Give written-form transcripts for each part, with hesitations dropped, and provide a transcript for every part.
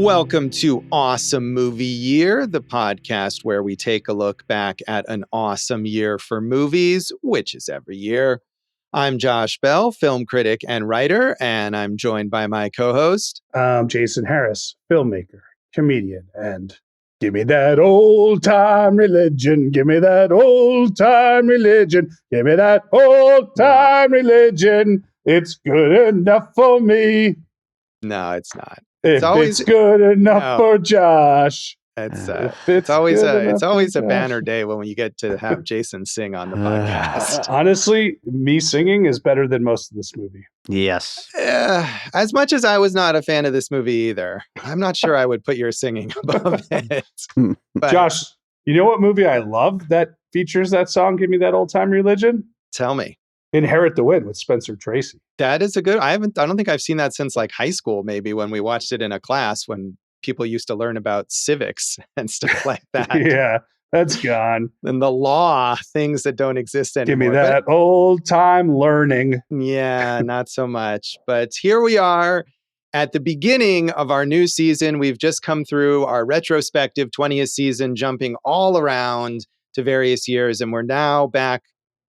Welcome to Awesome Movie Year, the podcast where we take a look back at an awesome year for movies, which is every year. I'm Josh Bell, film critic and writer, and I'm joined by my co-host. Jason Harris, filmmaker, comedian, and give me that old-time religion, give me that old-time religion, give me that old-time religion. It's good enough for me. No, it's not. It's good enough for Josh. It's always a banner day when you get to have Jason sing on the podcast. Honestly, me singing is better than most of this movie. Yes. As much as I was not a fan of this movie either, I'm not sure I would put your singing above it. But Josh, you know what movie I love that features that song, Give Me That Old Time Religion? Tell me. Inherit the Wind with Spencer Tracy. That is a good. I don't think I've seen that since like high school, maybe when we watched it in a class when people used to learn about civics and stuff like that. Yeah, that's gone. And the law, things that don't exist anymore. Give me that old time learning. Yeah, not so much. But here we are at the beginning of our new season. We've just come through our retrospective 20th season, jumping all around to various years. And we're now back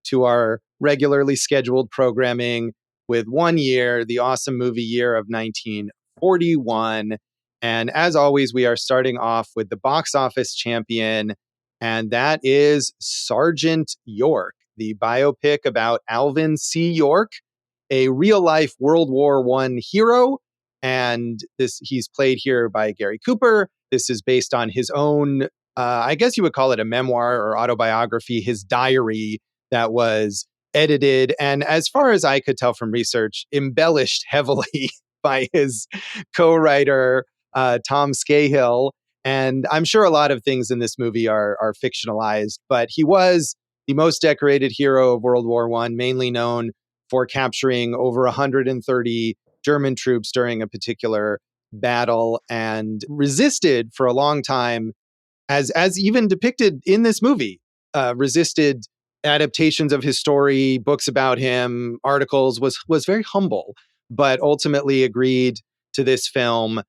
to our regularly scheduled programming with 1 year, the awesome movie year of 1941. And as always, we are starting off with the box office champion, and that is Sergeant York, the biopic about Alvin C. York, a real-life World War I hero. And he's played here by Gary Cooper. This is based on his own, I guess you would call it a memoir or autobiography, his diary that was edited, and as far as I could tell from research, embellished heavily by his co-writer, Tom Scahill. And I'm sure a lot of things in this movie are fictionalized, but he was the most decorated hero of World War I, mainly known for capturing over 130 German troops during a particular battle, and resisted for a long time, as even depicted in this movie, resisted adaptations of his story, books about him, articles, was very humble, but ultimately agreed to this film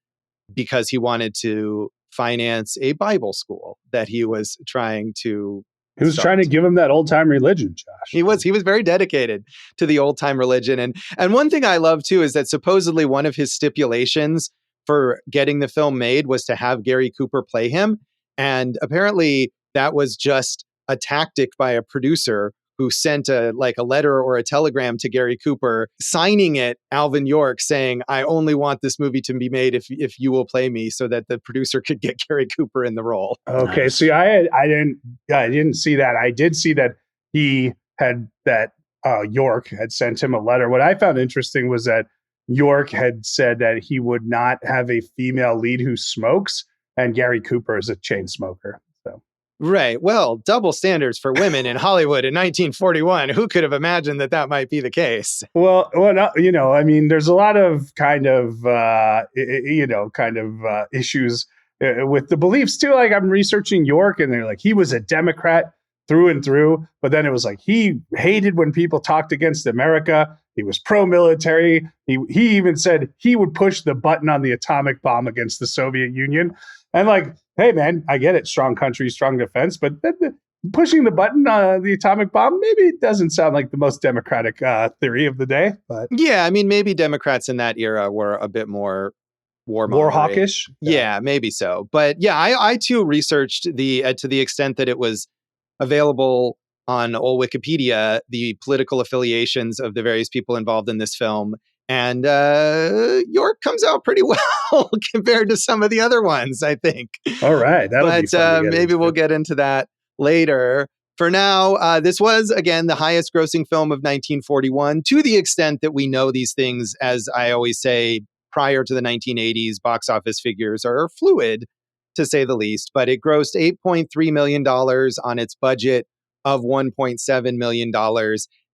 because he wanted to finance a Bible school that he was trying to He was trying to give him that old time religion, Josh. He was very dedicated to the old time religion. And one thing I love too is that supposedly one of his stipulations for getting the film made was to have Gary Cooper play him. And apparently that was just a tactic by a producer who sent a letter or a telegram to Gary Cooper, signing it Alvin York, saying, "I only want this movie to be made if you will play me," so that the producer could get Gary Cooper in the role. Okay, see, I didn't see that. I did see that he had that York had sent him a letter. What I found interesting was that York had said that he would not have a female lead who smokes, and Gary Cooper is a chain smoker. So. Right. Well, double standards for women in Hollywood in 1941. Who could have imagined that might be the case? Well, I mean, there's a lot of kind of issues with the beliefs too. Like I'm researching York, and they're like he was a Democrat through and through, but then it was like he hated when people talked against America. He was pro-military. He even said he would push the button on the atomic bomb against the Soviet Union. And like, hey, man, I get it. Strong country, strong defense. But pushing the button on the atomic bomb, maybe it doesn't sound like the most democratic theory of the day. But yeah, I mean, maybe Democrats in that era were a bit more more hawkish. Yeah, maybe so. But yeah, I too researched to the extent that it was available on old Wikipedia, the political affiliations of the various people involved in this film. And York comes out pretty well compared to some of the other ones, I think. All right. But maybe we'll get into that later. For now, this was, again, the highest grossing film of 1941, to the extent that we know these things, as I always say, prior to the 1980s, box office figures are fluid, to say the least. But it grossed $8.3 million on its budget of $1.7 million.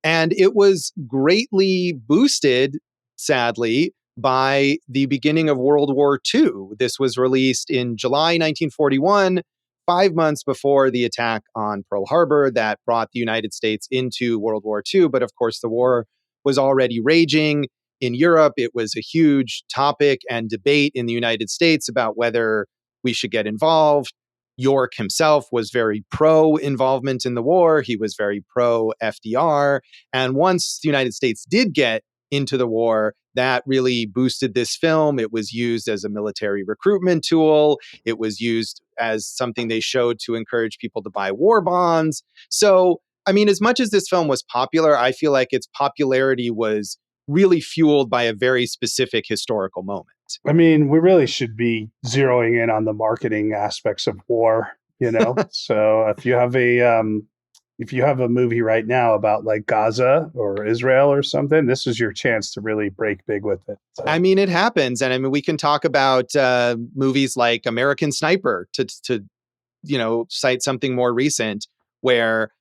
And it was greatly boosted, sadly, by the beginning of World War II. This was released in July 1941, 5 months before the attack on Pearl Harbor that brought the United States into World War II. But of course, the war was already raging. in Europe. It was a huge topic and debate in the United States about whether we should get involved. York himself was very pro involvement in the war. He was very pro FDR. And once the United States did get into the war, that really boosted this film. It was used as a military recruitment tool. It was used as something they showed to encourage people to buy war bonds. So, I mean, as much as this film was popular, I feel like its popularity was really fueled by a very specific historical moment. I mean, we really should be zeroing in on the marketing aspects of war, you know? So if you have a movie right now about like Gaza or Israel or something, this is your chance to really break big with it. So. I mean, it happens. And I mean, we can talk about movies like American Sniper to cite something more recent where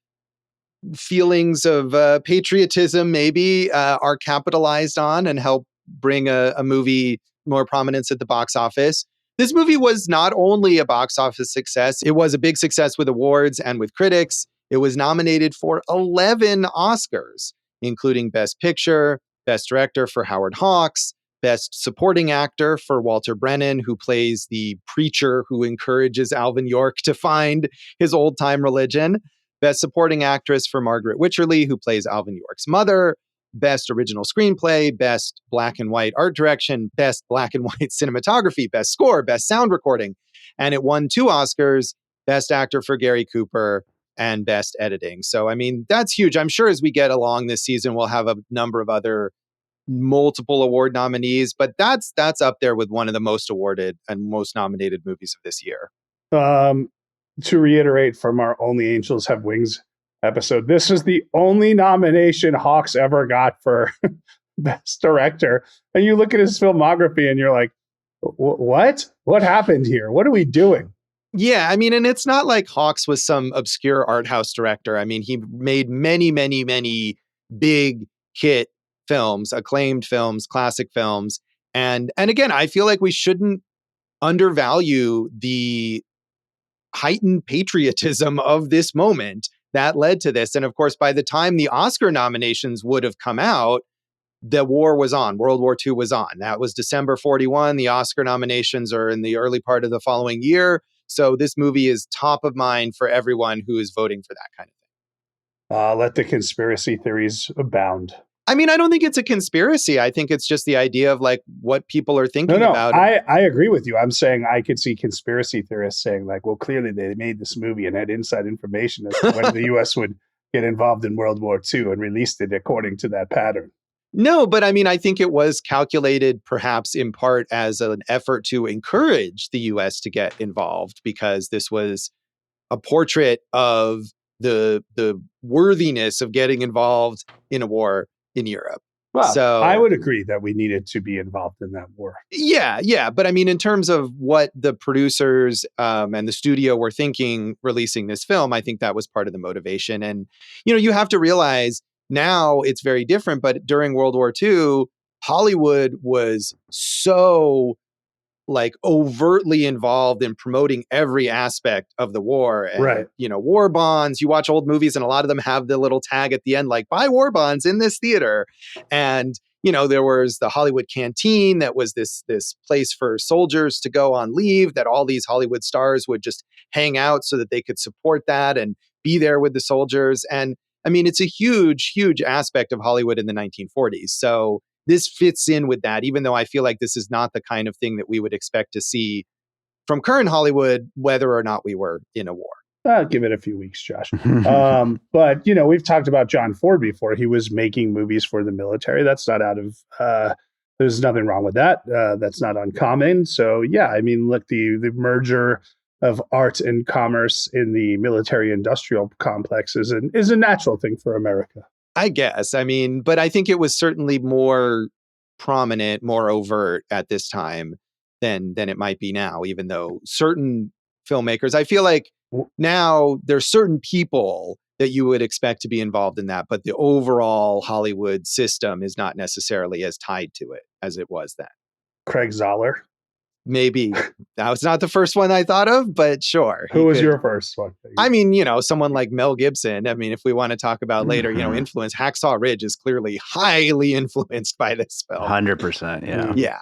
feelings of patriotism maybe are capitalized on and help bring a movie more prominence at the box office. This movie was not only a box office success, it was a big success with awards and with critics. It was nominated for 11 Oscars, including Best Picture, Best Director for Howard Hawks, Best Supporting Actor for Walter Brennan, who plays the preacher who encourages Alvin York to find his old-time religion, Best Supporting Actress for Margaret Wycherly, who plays Alvin York's mother, Best Original Screenplay, Best Black and White Art Direction, Best Black and White Cinematography, Best Score, Best Sound Recording. And it won 2 Oscars, Best Actor for Gary Cooper and Best Editing. So, I mean, that's huge. I'm sure as we get along this season, we'll have a number of other multiple award nominees, but that's up there with one of the most awarded and most nominated movies of this year. To reiterate from our Only Angels Have Wings episode, this is the only nomination Hawks ever got for Best Director. And you look at his filmography and you're like, what happened here? What are we doing? Yeah, I mean, and it's not like Hawks was some obscure art house director. I mean, he made many, many, many big hit films, acclaimed films, classic films. And again, I feel like we shouldn't undervalue the heightened patriotism of this moment that led to this. And of course, by the time the Oscar nominations would have come out, the war was on. World War II was on. That was December 41. The Oscar nominations are in the early part of the following year. So this movie is top of mind for everyone who is voting for that kind of thing. Let the conspiracy theories abound. I mean, I don't think it's a conspiracy. I think it's just the idea of like what people are thinking about. I agree with you. I'm saying I could see conspiracy theorists saying like, well, clearly they made this movie and had inside information as to when the U.S. would get involved in World War II and released it according to that pattern. No, but I mean, I think it was calculated perhaps in part as an effort to encourage the U.S. to get involved, because this was a portrait of the worthiness of getting involved in a war in Europe. Well, so I would agree that we needed to be involved in that war. Yeah. But I mean, in terms of what the producers and the studio were thinking releasing this film, I think that was part of the motivation. And, you have to realize now it's very different. But during World War II, Hollywood was so like overtly involved in promoting every aspect of the war. And, right. War bonds, you watch old movies and a lot of them have the little tag at the end, like buy war bonds in this theater. And, there was the Hollywood Canteen that was this place for soldiers to go on leave, that all these Hollywood stars would just hang out so that they could support that and be there with the soldiers. And I mean, it's a huge, huge aspect of Hollywood in the 1940s. So this fits in with that, even though I feel like this is not the kind of thing that we would expect to see from current Hollywood, whether or not we were in a war. I'll give it a few weeks, Josh. But, we've talked about John Ford before. He was making movies for the military. That's not out of, there's nothing wrong with that. That's not uncommon. So, yeah, I mean, look, the merger of art and commerce in the military industrial complex is a natural thing for America. I guess. I mean, but I think it was certainly more prominent, more overt at this time than it might be now, even though certain filmmakers, I feel like now there's certain people that you would expect to be involved in that, but the overall Hollywood system is not necessarily as tied to it as it was then. Craig Zoller. maybe that was not the first one I thought of, but sure. Who was your first one? I mean, someone like Mel Gibson. I mean, if we want to talk about later, influence, Hacksaw Ridge is clearly highly influenced by this film. 100%. Yeah. Yeah.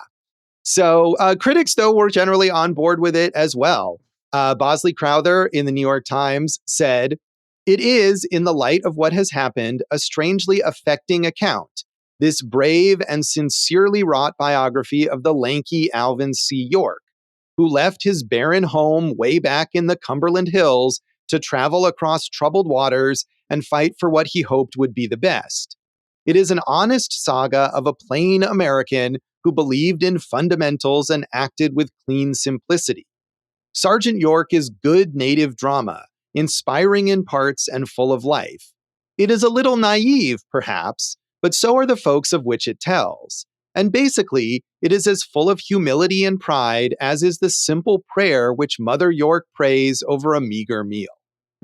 So critics, though, were generally on board with it as well. Bosley Crowther in the New York Times said, "It is, in the light of what has happened, a strangely affecting account. This brave and sincerely wrought biography of the lanky Alvin C. York, who left his barren home way back in the Cumberland Hills to travel across troubled waters and fight for what he hoped would be the best. It is an honest saga of a plain American who believed in fundamentals and acted with clean simplicity. Sergeant York is good native drama, inspiring in parts and full of life. It is a little naive, perhaps, but so are the folks of which it tells. And basically, it is as full of humility and pride as is the simple prayer which Mother York prays over a meager meal."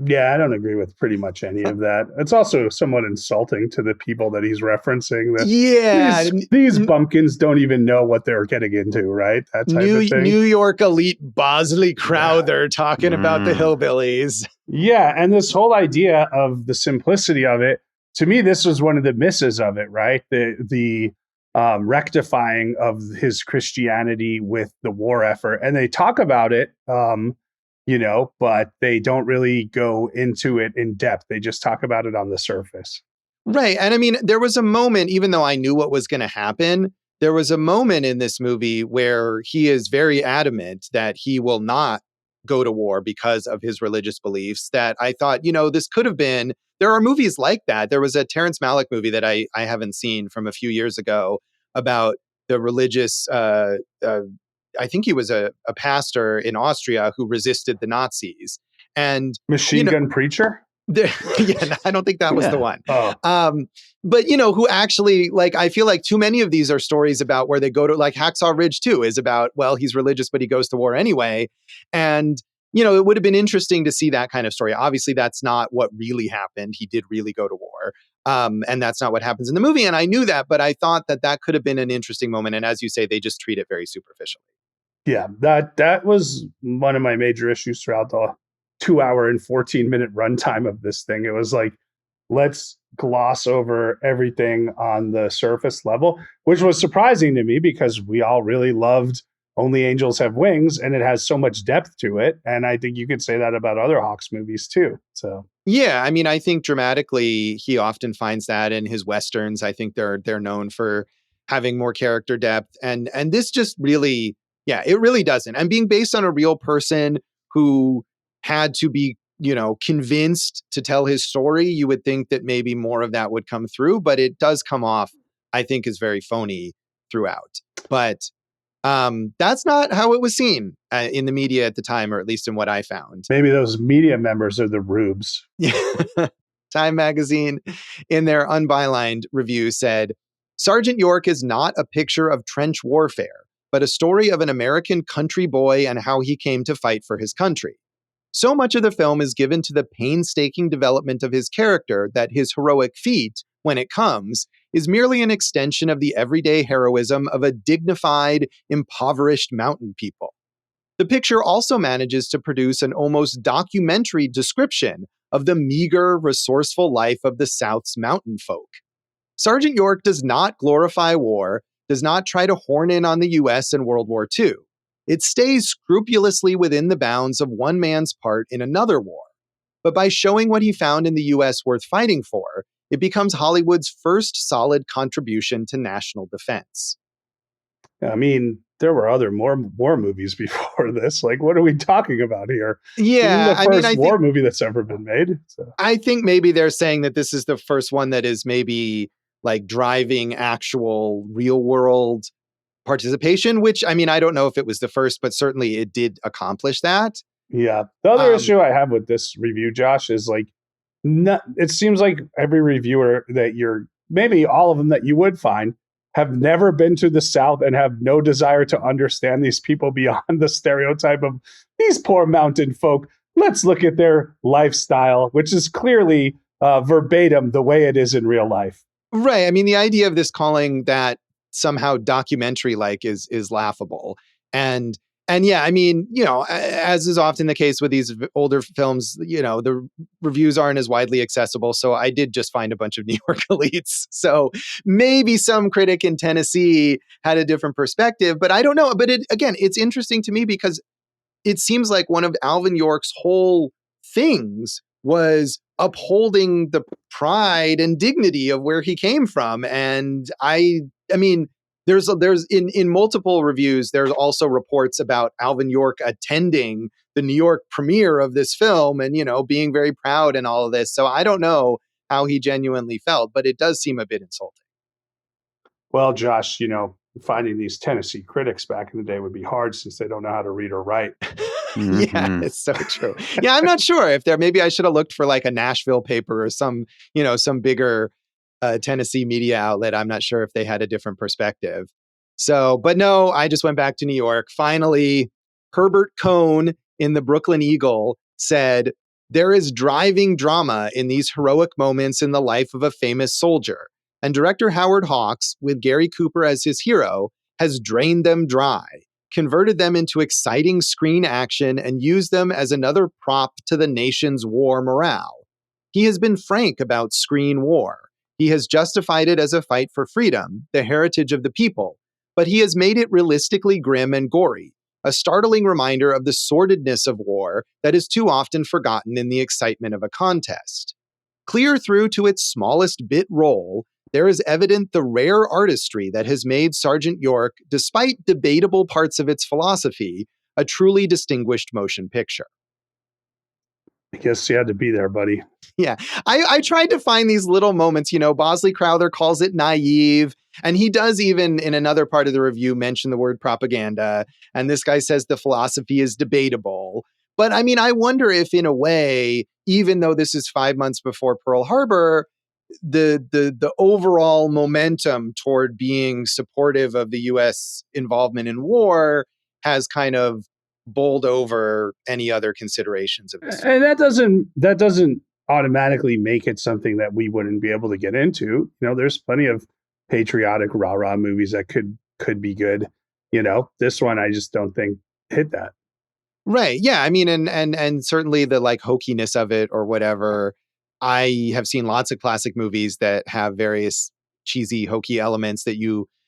Yeah, I don't agree with pretty much any of that. It's also somewhat insulting to the people that he's referencing. That Yeah. these bumpkins don't even know what they're getting into, right? That type of thing. New York elite Bosley Crowther talking about the hillbillies. Yeah, and this whole idea of the simplicity of it, to me, this was one of the misses of it, right? The rectifying of his Christianity with the war effort. And they talk about it, but they don't really go into it in depth. They just talk about it on the surface. Right. And I mean, there was a moment, even though I knew what was going to happen, there was a moment in this movie where he is very adamant that he will not go to war because of his religious beliefs, that I thought, this could have been, there are movies like that. There was a Terrence Malick movie that I haven't seen from a few years ago about the religious, I think he was a pastor in Austria who resisted the Nazis. And Machine Gun Preacher? Yeah, I don't think that was the one. Oh. But who actually, I feel like too many of these are stories about where they go to, like Hacksaw Ridge 2 is about, well, he's religious, but he goes to war anyway. And, it would have been interesting to see that kind of story. Obviously, that's not what really happened. He did really go to war. And that's not what happens in the movie. And I knew that, but I thought that could have been an interesting moment. And as you say, they just treat it very superficially. Yeah, that was one of my major issues throughout the 2-hour and 14-minute runtime of this thing. It was like, let's gloss over everything on the surface level, which was surprising to me because we all really loved Only Angels Have Wings, and it has so much depth to it. And I think you could say that about other Hawks movies too. So yeah, I mean, I think dramatically he often finds that in his Westerns. I think they're known for having more character depth, and this just really, yeah, it really doesn't. And being based on a real person who had to be, convinced to tell his story, you would think that maybe more of that would come through, but it does come off, I think, as very phony throughout. But that's not how it was seen in the media at the time, or at least in what I found. Maybe those media members are the rubes. Time magazine, in their unbylined review, said, "Sergeant York is not a picture of trench warfare, but a story of an American country boy and how he came to fight for his country. So much of the film is given to the painstaking development of his character that his heroic feat, when it comes, is merely an extension of the everyday heroism of a dignified, impoverished mountain people. The picture also manages to produce an almost documentary description of the meager, resourceful life of the South's mountain folk. Sergeant York does not glorify war, does not try to horn in on the U.S. in World War II. It stays scrupulously within the bounds of one man's part in another war. But by showing what he found in the U.S. worth fighting for, it becomes Hollywood's first solid contribution to national defense." I mean, there were other more war movies before this. Like, what are we talking about here? Yeah, this is the first war movie that's ever been made. So. I think maybe they're saying that this is the first one that is maybe like driving actual real world participation, which, I mean, I don't know if it was the first, but certainly it did accomplish that. Yeah. The other issue I have with this review, Josh, is like, it seems like every reviewer that maybe all of them that you would find, have never been to the South and have no desire to understand these people beyond the stereotype of these poor mountain folk. Let's look at their lifestyle, which is clearly verbatim the way it is in real life. Right. I mean, the idea of this calling that somehow documentary-like is laughable. And And yeah, I mean, as is often the case with these older films, the reviews aren't as widely accessible. So I did just find a bunch of New York elites. So maybe some critic in Tennessee had a different perspective, but I don't know. But it's interesting to me because it seems like one of Alvin York's whole things was upholding the pride and dignity of where he came from. And I mean, there's in multiple reviews, there's also reports about Alvin York attending the New York premiere of this film and, being very proud and all of this. So I don't know how he genuinely felt, but it does seem a bit insulting. Well, Josh, finding these Tennessee critics back in the day would be hard since they don't know how to read or write. Yeah, it's so true. Yeah, I'm not sure if maybe I should have looked for like a Nashville paper or some bigger Tennessee media outlet. I'm not sure if they had a different perspective. So, but no, I just went back to New York. Finally, Herbert Cohn in the Brooklyn Eagle said, "There is driving drama in these heroic moments in the life of a famous soldier. And director Howard Hawks, with Gary Cooper as his hero, has drained them dry, converted them into exciting screen action, and used them as another prop to the nation's war morale. He has been frank about screen war. He has justified it as a fight for freedom, the heritage of the people, but he has made it realistically grim and gory, a startling reminder of the sordidness of war that is too often forgotten in the excitement of a contest. Clear through to its smallest bit role, there is evident the rare artistry that has made Sergeant York, despite debatable parts of its philosophy, a truly distinguished motion picture." I guess you had to be there, buddy. Yeah, I tried to find these little moments. Bosley Crowther calls it naive. And he does even in another part of the review mention the word propaganda. And this guy says the philosophy is debatable. But I mean, I wonder if in a way, even though this is 5 months before Pearl Harbor, the overall momentum toward being supportive of the U.S. involvement in war has kind of bowled over any other considerations of this. And that doesn't automatically make it something that we wouldn't be able to get into. There's plenty of patriotic rah-rah movies that could be good. This one I just don't think hit that. Right. Yeah. I mean, and certainly the like hokiness of it or whatever. I have seen lots of classic movies that have various cheesy, hokey elements that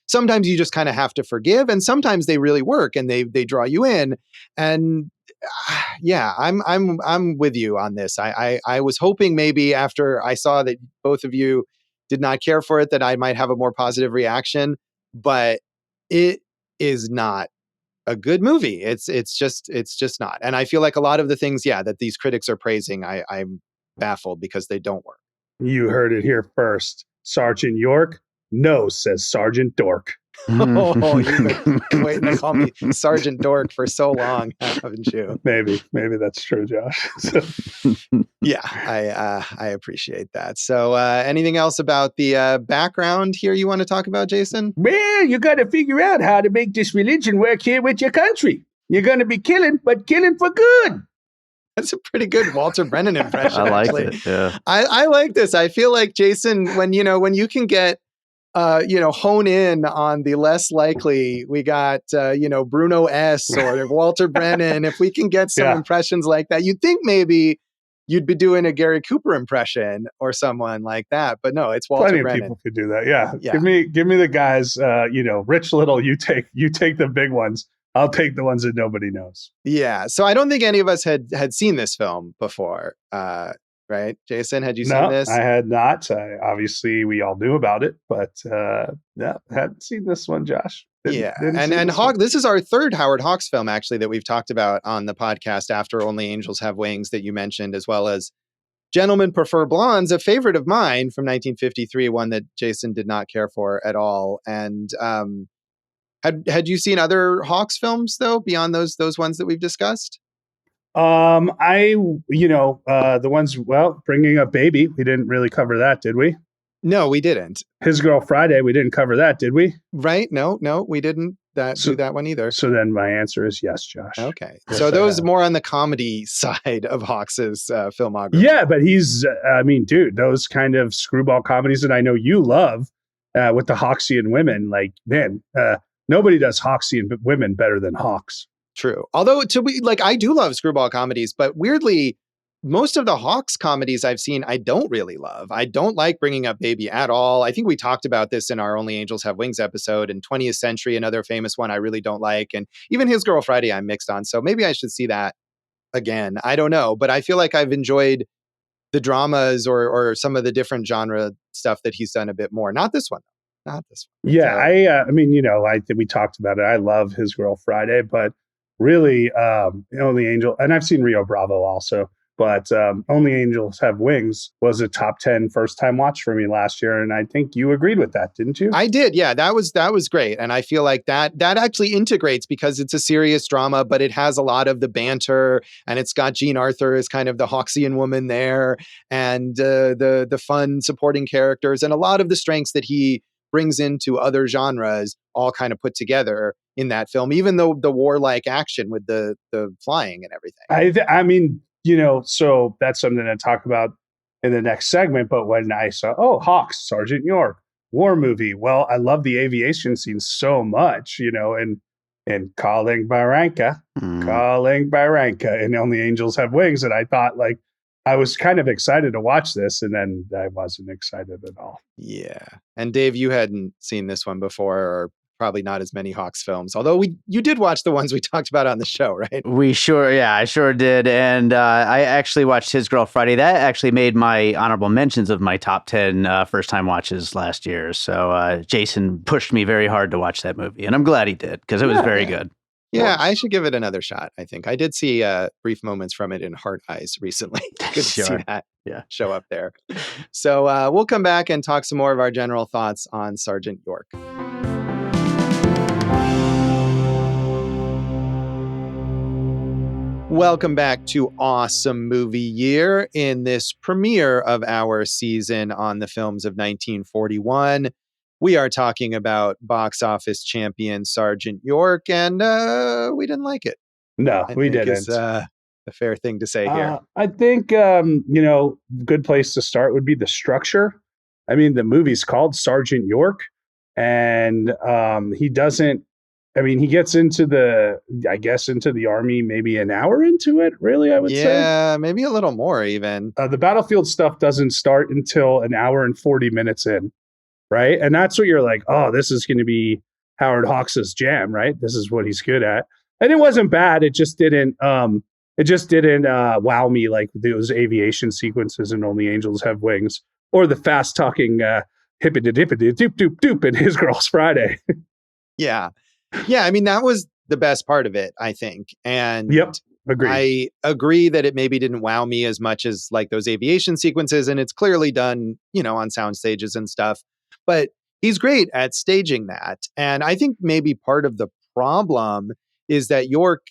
sometimes you just kind of have to forgive, and sometimes they really work and they draw you in. And yeah, I'm with you on this. I was hoping maybe after I saw that both of you did not care for it, that I might have a more positive reaction, but it is not a good movie. It's just not. And I feel like a lot of the things, that these critics are praising, I'm baffled because they don't work. You heard it here first. Sergeant York? No, says Sergeant Dork. Oh, you've been waiting to call me Sergeant Dork for so long, haven't you? Maybe that's true, Josh. Yeah, I appreciate that. So anything else about the background here you want to talk about, Jason? Well, you got to figure out how to make this religion work here with your country. You're going to be killing, but killing for good. That's a pretty good Walter Brennan impression. I like actually. it. Yeah, I like this. I feel like Jason, when you can get hone in on the less likely, we got Bruno S. or Walter Brennan. If we can get some impressions like that, you'd think maybe you'd be doing a Gary Cooper impression or someone like that. But no, it's Walter Brennan. Plenty of people could do that. Yeah. Give me the guys. Rich Little. You take the big ones. I'll take the ones that nobody knows. Yeah. So I don't think any of us had seen this film before. Right, Jason? Had you seen this? I had not. Obviously, we all knew about it, but hadn't seen this one, Josh. And Hawk. This is our third Howard Hawks film, actually, that we've talked about on the podcast after Only Angels Have Wings that you mentioned, as well as Gentlemen Prefer Blondes, a favorite of mine from 1953, one that Jason did not care for at all. And had you seen other Hawks films though beyond those ones that we've discussed? The ones, Bringing Up Baby, we didn't really cover that, did we? No, we didn't. His Girl Friday, we didn't cover that, did we? Right. No, we didn't do that one either. So then my answer is yes, Josh. Okay. Yes, so those more on the comedy side of Hawks's filmography. Yeah, but those kind of screwball comedies that I know you love with the Hawksian women, like, man, nobody does Hawksian women better than Hawks. True. Although to be like, I do love screwball comedies, but weirdly, most of the Hawks comedies I've seen, I don't really love. I don't like Bringing Up Baby at all. I think we talked about this in our Only Angels Have Wings episode. And 20th Century, another famous one I really don't like. And even His Girl Friday, I'm mixed on. So maybe I should see that again. I don't know. But I feel like I've enjoyed the dramas or some of the different genre stuff that he's done a bit more. Not this one. Not this one. Yeah, I mean, I think we talked about it. I love His Girl Friday, but really, Only Angel, and I've seen Rio Bravo also, but Only Angels Have Wings was a top 10 first time watch for me last year, and I think you agreed with that, didn't you? I did. Yeah, that was great, and I feel like that actually integrates because it's a serious drama, but it has a lot of the banter, and it's got Jean Arthur as kind of the Hawksian woman there, and the fun supporting characters, and a lot of the strengths that he brings into other genres all kind of put together in that film, even though the warlike action with the flying and everything. I mean, so that's something to talk about in the next segment. But when I saw, Hawks, Sergeant York, war movie, well, I love the aviation scene so much, and Calling Barranca, and Only Angels Have Wings. And I thought, like, I was kind of excited to watch this, and then I wasn't excited at all. Yeah. And Dave, you hadn't seen this one before, or probably not as many Hawks films, although you did watch the ones we talked about on the show, right? I sure did. And I actually watched His Girl Friday. That actually made my honorable mentions of my top 10 first time watches last year. So Jason pushed me very hard to watch that movie, and I'm glad he did because it was very good. Yeah, I should give it another shot, I think. I did see brief moments from it in Heart Eyes recently. Good to see that show up there. So we'll come back and talk some more of our general thoughts on Sergeant York. Welcome back to Awesome Movie Year in this premiere of our season on the films of 1941. We are talking about box office champion Sergeant York, and we didn't like it. No, we didn't. It's a fair thing to say here. I think, good place to start would be the structure. I mean, the movie's called Sergeant York, and he gets into the Army maybe an hour into it, really, I would say. Yeah, maybe a little more even. The battlefield stuff doesn't start until an hour and 40 minutes in. Right. And that's what you're like, oh, this is going to be Howard Hawks' jam, right? This is what he's good at. And it wasn't bad. It just didn't wow me like those aviation sequences in Only Angels Have Wings or the fast talking hippity dippity doop doop doop in His Girl's Friday. Yeah. I mean, that was the best part of it, I think. And agreed. I agree that it maybe didn't wow me as much as like those aviation sequences. And it's clearly done, on sound stages and stuff. But he's great at staging that. And I think maybe part of the problem is that York,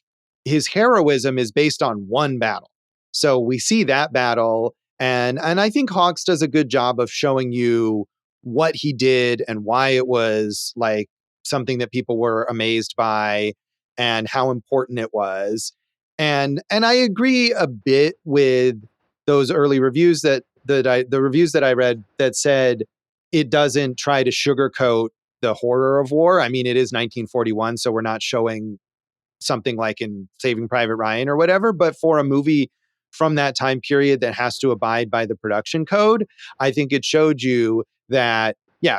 his heroism is based on one battle. So we see that battle. And I think Hawks does a good job of showing you what he did and why it was like something that people were amazed by and how important it was. And I agree a bit with those early reviews the reviews that I read that said it doesn't try to sugarcoat the horror of war. I mean, it is 1941, so we're not showing something like in Saving Private Ryan or whatever, but for a movie from that time period that has to abide by the production code, I think it showed you that,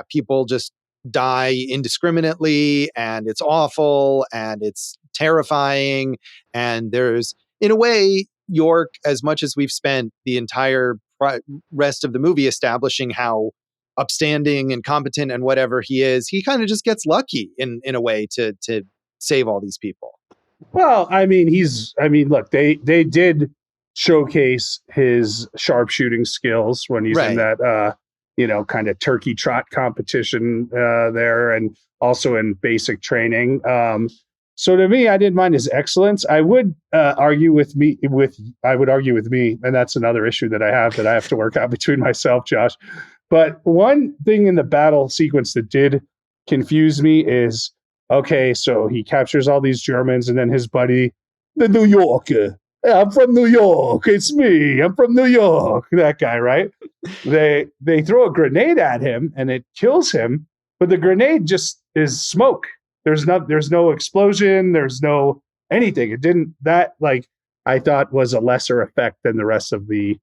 people just die indiscriminately and it's awful and it's terrifying. And there's, in a way, York, as much as we've spent the entire rest of the movie establishing how upstanding and competent and whatever he is, he kind of just gets lucky in a way to save all these people. Well, I mean, look, they did showcase his sharpshooting skills when he's in that, kind of turkey trot competition there, and also in basic training. So to me, I didn't mind his excellence. I would argue with me, and that's another issue that I have to work out between myself, Josh. But one thing in the battle sequence that did confuse me is, okay, so he captures all these Germans, and then his buddy, the New Yorker, I'm from New York, it's me, I'm from New York, that guy, right? They throw a grenade at him, and it kills him, but the grenade just is smoke. There's no explosion, there's no anything. It didn't, that like, I thought was a lesser effect than the rest of the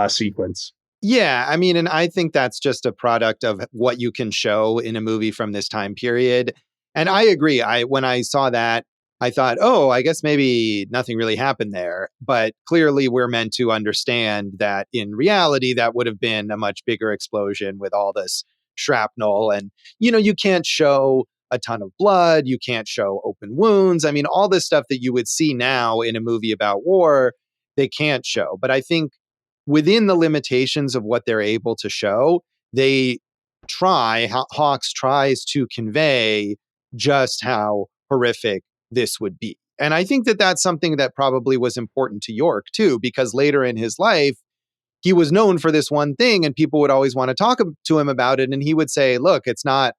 sequence. Yeah, I mean, and I think that's just a product of what you can show in a movie from this time period. And I agree. When I saw that, I thought, oh, I guess maybe nothing really happened there. But clearly, we're meant to understand that in reality, that would have been a much bigger explosion with all this shrapnel. And, you can't show a ton of blood. You can't show open wounds. I mean, all this stuff that you would see now in a movie about war, they can't show. But I think within the limitations of what they're able to show, they Hawks tries to convey just how horrific this would be. And I think that that's something that probably was important to York too, because later in his life, he was known for this one thing and people would always want to talk to him about it. And he would say, look,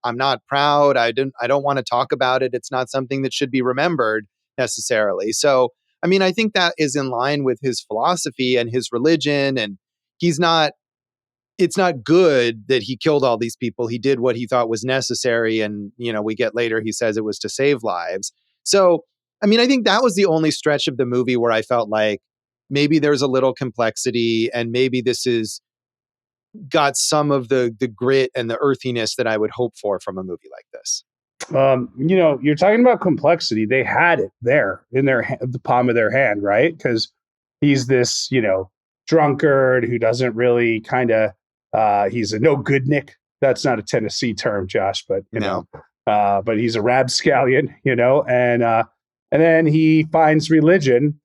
I'm not proud. I don't want to talk about it. It's not something that should be remembered necessarily. So, I mean, I think that is in line with his philosophy and his religion. And it's not good that he killed all these people. He did what he thought was necessary. And, we get later, he says it was to save lives. So, I mean, I think that was the only stretch of the movie where I felt like maybe there's a little complexity and maybe this is got some of the grit and the earthiness that I would hope for from a movie like this. You're talking about complexity. They had it there in the palm of their hand, right? Because he's this, drunkard who doesn't really he's a no good Nick. That's not a Tennessee term, Josh, but but he's a rapscallion, and then he finds religion.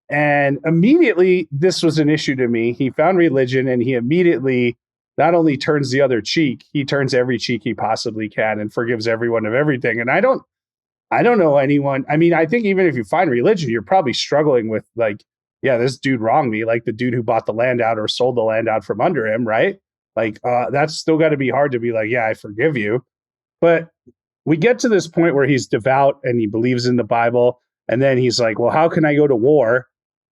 And immediately, this was an issue to me. He found religion and he immediately not only turns the other cheek, he turns every cheek he possibly can and forgives everyone of everything. And I don't know anyone. I mean, I think even if you find religion, you're probably struggling with like, yeah, this dude wronged me, like the dude who bought the land out or sold the land out from under him, right? Like, that's still got to be hard to be like, yeah, I forgive you. But we get to this point where he's devout and he believes in the Bible. And then he's like, well, how can I go to war?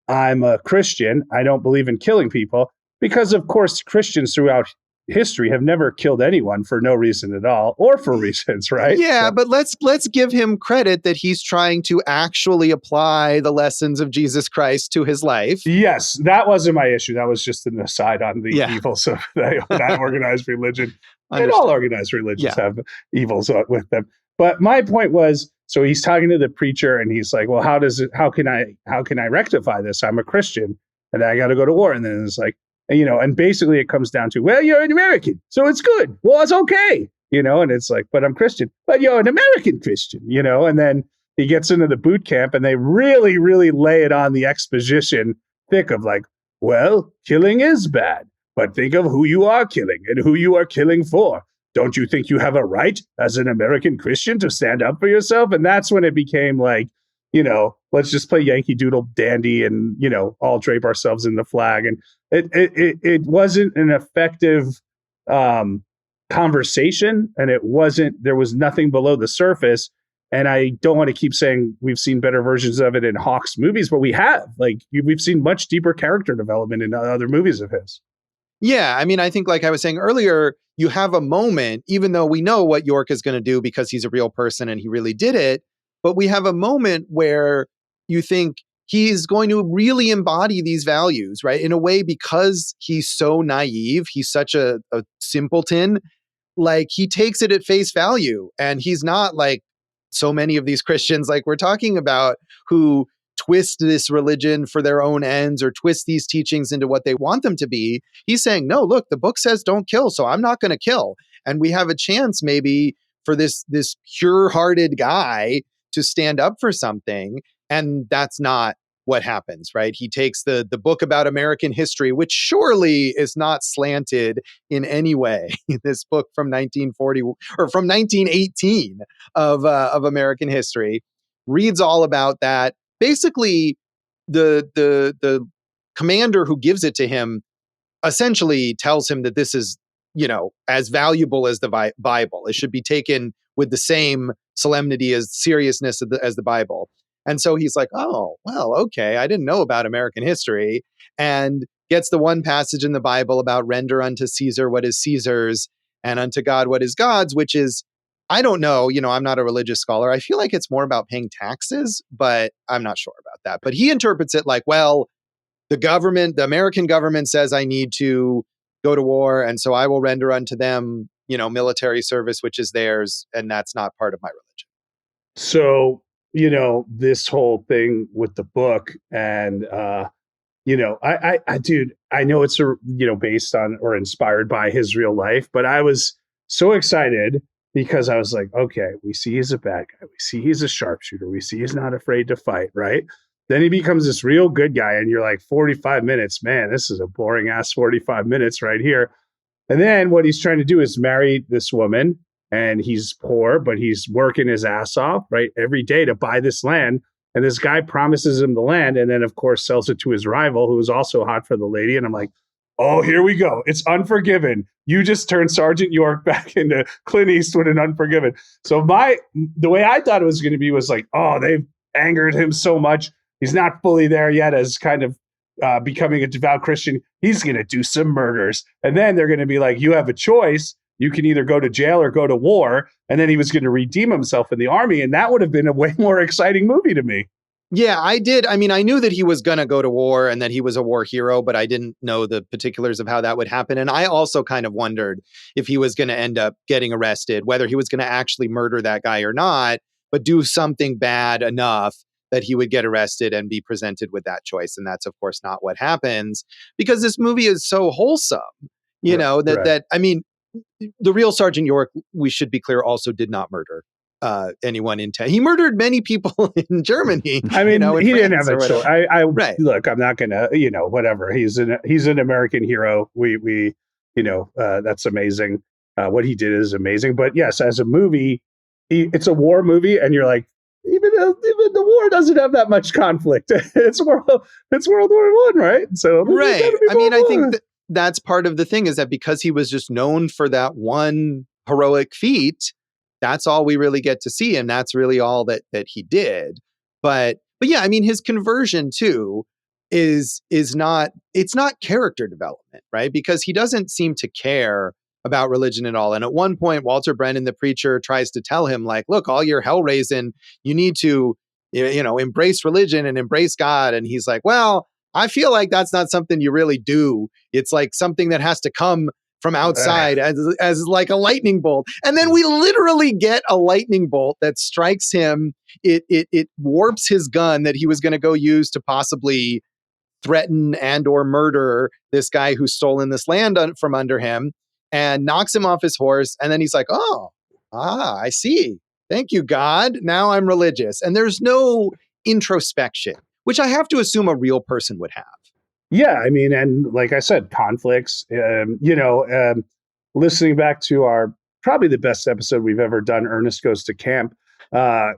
I'm a Christian. I don't believe in killing people because, of course, Christians throughout history have never killed anyone for no reason at all or for reasons, right? Yeah, but let's give him credit that he's trying to actually apply the lessons of Jesus Christ to his life. Yes, that wasn't my issue. That was just an aside on the evils of that organized religion. And all organized religions have evils with them. But my point was, so he's talking to the preacher and he's like, well, how can I rectify this? I'm a Christian and I got to go to war. And then it's like, and basically it comes down to, well, you're an American, so it's good. Well, it's okay. And it's like, but I'm Christian, but you're an American Christian, and then he gets into the boot camp and they really, really lay it on the exposition thick of like, well, killing is bad, but think of who you are killing and who you are killing for. Don't you think you have a right as an American Christian to stand up for yourself? And that's when it became like, let's just play Yankee Doodle Dandy and, all drape ourselves in the flag. And it wasn't an effective conversation, and there was nothing below the surface. And I don't want to keep saying we've seen better versions of it in Hawks movies, but we have. We've seen much deeper character development in other movies of his. Yeah, I mean, I think like I was saying earlier, you have a moment, even though we know what York is going to do because he's a real person and he really did it, but we have a moment where you think he's going to really embody these values, right? In a way, because he's so naive, he's such a simpleton, like he takes it at face value. And he's not like so many of these Christians like we're talking about who twist this religion for their own ends or twist these teachings into what they want them to be. He's saying, no, look, the book says don't kill, so I'm not going to kill. And we have a chance maybe for this pure-hearted guy to stand up for something. And that's not what happens, right? He takes the book about American history, which surely is not slanted in any way. This book from 1940 or from 1918 of American history reads all about that. Basically, the commander who gives it to him essentially tells him that this is, as valuable as the Bible. It should be taken with the same solemnity as seriousness as the Bible. And so he's like, oh, well, okay, I didn't know about American history, and gets the one passage in the Bible about render unto Caesar what is Caesar's and unto God what is God's, which is I don't know, I'm not a religious scholar. I feel like it's more about paying taxes, but I'm not sure about that. But he interprets it like, well, the American government says I need to go to war, and so I will render unto them, military service, which is theirs, and that's not part of my religion. So, this whole thing with the book and, dude, I know it's, based on or inspired by his real life, but I was so excited because I was like, okay, we see he's a bad guy. We see he's a sharpshooter. We see he's not afraid to fight, right? Then he becomes this real good guy, and you're like, 45 minutes, man, this is a boring ass 45 minutes right here. And then what he's trying to do is marry this woman, and he's poor, but he's working his ass off, right, every day to buy this land. And this guy promises him the land, and then, of course, sells it to his rival, who is also hot for the lady. And I'm like, oh, here we go. It's Unforgiven. You just turned Sergeant York back into Clint Eastwood in Unforgiven. So the way I thought it was going to be was like, oh, they've angered him so much. He's not fully there yet as kind of becoming a devout Christian. He's going to do some murders. And then they're going to be like, you have a choice. You can either go to jail or go to war. And then he was going to redeem himself in the army. And that would have been a way more exciting movie to me. Yeah, I did. I mean, I knew that he was going to go to war and that he was a war hero, but I didn't know the particulars of how that would happen. And I also kind of wondered if he was going to end up getting arrested, whether he was going to actually murder that guy or not, but do something bad enough that he would get arrested and be presented with that choice. And that's, of course, not what happens, because this movie is so wholesome, that I mean, the real Sergeant York, we should be clear, also did not murder anyone in town. He murdered many people in Germany. I mean, he didn't have a choice. Right. Look, I'm not gonna, whatever. He's an American hero. We that's amazing. What he did is amazing. But yes, as a movie, it's a war movie, and you're like, even the war doesn't have that much conflict. It's World War I, right? So right. I mean, I think that's part of the thing, is that because he was just known for that one heroic feat, that's all we really get to see, and that's really all that he did. But yeah, I mean, his conversion too is not character development, right? Because he doesn't seem to care about religion at all. And at one point, Walter Brennan, the preacher, tries to tell him, like, look, all your hell raising, you need to, embrace religion and embrace God. And he's like, well, I feel like that's not something you really do. It's like something that has to come from outside as like a lightning bolt. And then we literally get a lightning bolt that strikes him. It warps his gun that he was going to go use to possibly threaten and or murder this guy who's stolen this land from under him, and knocks him off his horse. And then he's like, I see. Thank you, God. Now I'm religious. And there's no introspection, which I have to assume a real person would have. Yeah, I mean, and like I said, conflicts, listening back to our probably the best episode we've ever done, Ernest Goes to Camp.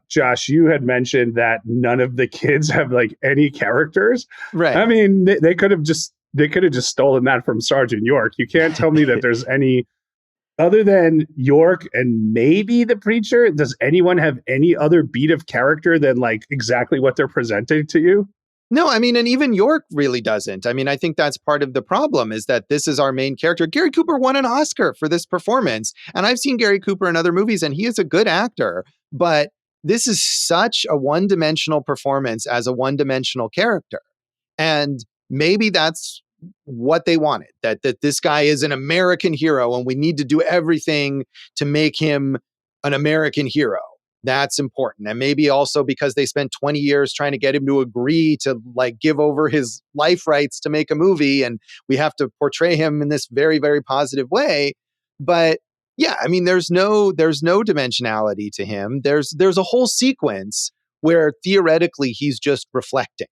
Josh, you had mentioned that none of the kids have like any characters. Right. I mean, they could have just stolen that from Sergeant York. You can't tell me that there's any other than York and maybe the preacher. Does anyone have any other beat of character than like exactly what they're presenting to you? No, I mean, and even York really doesn't. I mean, I think that's part of the problem, is that this is our main character. Gary Cooper won an Oscar for this performance. And I've seen Gary Cooper in other movies, and he is a good actor. But this is such a one-dimensional performance as a one-dimensional character. And maybe that's what they wanted, that this guy is an American hero, and we need to do everything to make him an American hero. That's important. And maybe also because they spent 20 years trying to get him to agree to like give over his life rights to make a movie, and we have to portray him in this very, very positive way. But yeah, I mean, there's no dimensionality to him. There's a whole sequence where theoretically he's just reflecting.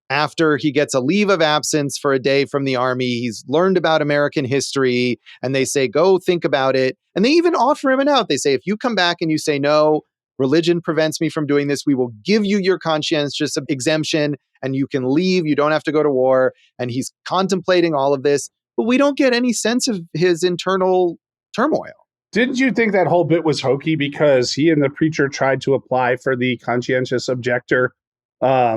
After he gets a leave of absence for a day from the army, he's learned about American history, and they say, go think about it. And they even offer him an out. They say, if you come back and you say, no, religion prevents me from doing this, we will give you your conscientious exemption and you can leave. You don't have to go to war. And he's contemplating all of this, but we don't get any sense of his internal turmoil. Didn't you think that whole bit was hokey because he and the preacher tried to apply for the conscientious objector, out,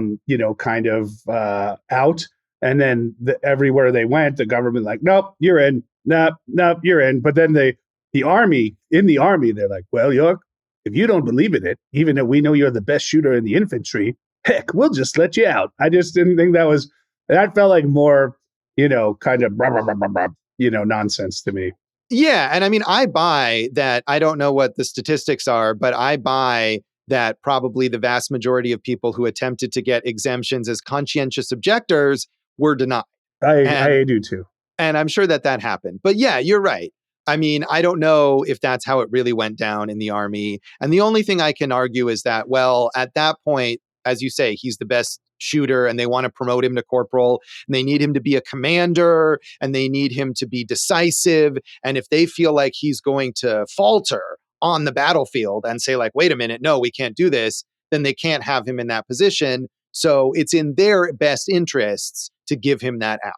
and then everywhere they went, the government like, nope, you're in, nope, you're in. But then in the army, they're like, well, York, if you don't believe in it, even though we know you're the best shooter in the infantry, heck, we'll just let you out. I just didn't think that felt like more, kind of, nonsense to me. Yeah. And I mean, I buy that. I don't know what the statistics are, but I buy that probably the vast majority of people who attempted to get exemptions as conscientious objectors were denied. I do too. And I'm sure that happened. But yeah, you're right. I mean, I don't know if that's how it really went down in the Army. And the only thing I can argue is that, well, at that point, as you say, he's the best shooter and they want to promote him to corporal and they need him to be a commander and they need him to be decisive. And if they feel like he's going to falter on the battlefield and say like, wait a minute, no, we can't do this, then they can't have him in that position. So it's in their best interests to give him that out.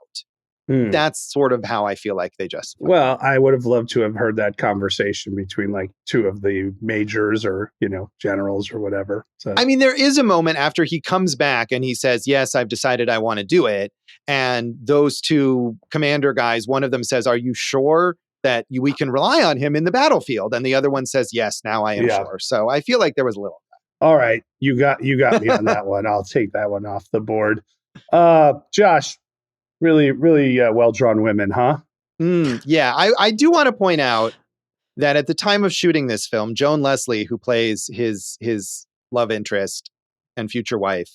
That's sort of how I feel like they justify. Well, I would have loved to have heard that conversation between like two of the majors or, generals or whatever. So. I mean, there is a moment after he comes back and he says, yes, I've decided I want to do it. And those two commander guys, one of them says, are you sure that we can rely on him in the battlefield? And the other one says, yes, now I am sure. So I feel like there was a little. All right. You got me on that one. I'll take that one off the board. Josh. Really, really well-drawn women, huh? Yeah, I do want to point out that at the time of shooting this film, Joan Leslie, who plays his love interest and future wife,